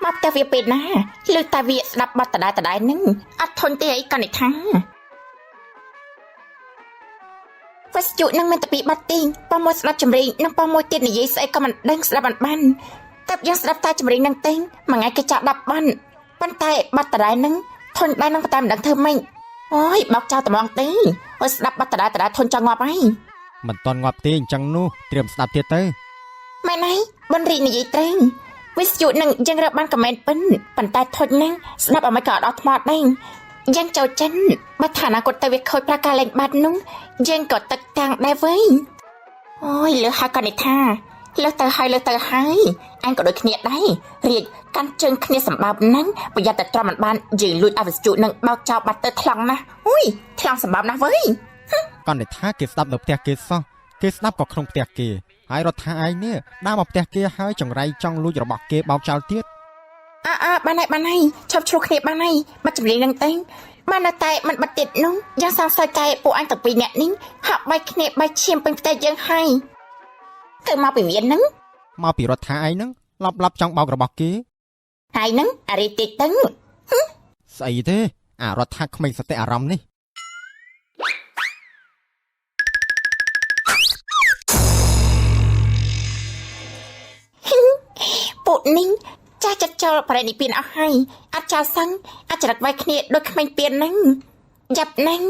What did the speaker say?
មកតែវាពេលណាលើតែវាស្ដាប់បាត់តដែលនឹងអត់ធន់ទេអីកនិថាវស្យុនឹងមានតែពីបាត់ទីប៉មួយស្ដាប់ចម្រៀងនិងប៉មួយទៀតនិយាយស្អីក៏មិនដឹងស្ដាប់បានតែយើងស្ដាប់តែចម្រៀងនឹងទេមួយថ្ងៃគេចាក់10បានប៉ុន្តែបាត់តដែលនឹងធន់ដែរនឹងតែមិនដឹងធ្វើម៉េចអូយបោកចោលត្មងទេអូយស្ដាប់បាត់តដែលធន់ចង់ងាប់ហើយមិនតន់ងាប់ទេអញ្ចឹងនោះត្រៀមស្ដាប់ទៀតទៅម៉ែណៃបនរីនិយាយត្រូវវិស្យុនឹងយើងរើបានខមមិនពិនប៉ុន្តែធុញនឹងស្ដាប់អមិនក៏អត់ថ្មដែរយើងចូលចិនបើឋានៈគាត់ទៅវាខូចប្រការលេងបាត់នោះយើងក៏ទឹកតាំងដែរវិញអូយលើហើយកនិថាលើទៅហើយអញក៏ដូចគ្នាដែររៀបកាន់ជើងគ្នាសម្បើមហ្នឹងប្រយ័ត្នតែត្រមមិនបានយើងលួចអវិស្យុនឹងបោកចោលបាត់ទៅថ្លង់ណាស់អូយថ្លង់សម្បើមណាស់វិញកនថាគេស្ដាប់នៅផ្ទះគេសោះគេស្ដាប់ក៏ក្នុងផ្ទះគេហើយរដ្ឋាឯងនេះដើរមកផ្ទះគេហើយចង្រៃចង់លួចរបស់គេបោកចោលទៀតបានហើយឈប់ឆ្លោះគ្នាបានហើយមកចម្រៀងនឹងតែបានតែមិនបាត់ទៀតនោះយ៉ាងសង្ស័យតែពួកអញទាំងពីរនាក់នេះហាក់បែកគ្នាបែកឈាមពេញផ្ទៃយើងហើយគឺមកពីមានហ្នឹងមកពីរដ្ឋាឯងហ្នឹងឡប់ចង់បោករបស់គេហើយហ្នឹងអារីតិចទៅស្អីទេអារដ្ឋាក្មេងសតិអារម្មណ៍នេះពួកនេះចាស់ចាត់ចោលប្រេនិពៀនអស់ហើយអត់ចោលសឹងអាចរិតវាយគ្នាដូចក្មេងពៀនហ្នឹងយ៉ាប់ហ្នឹង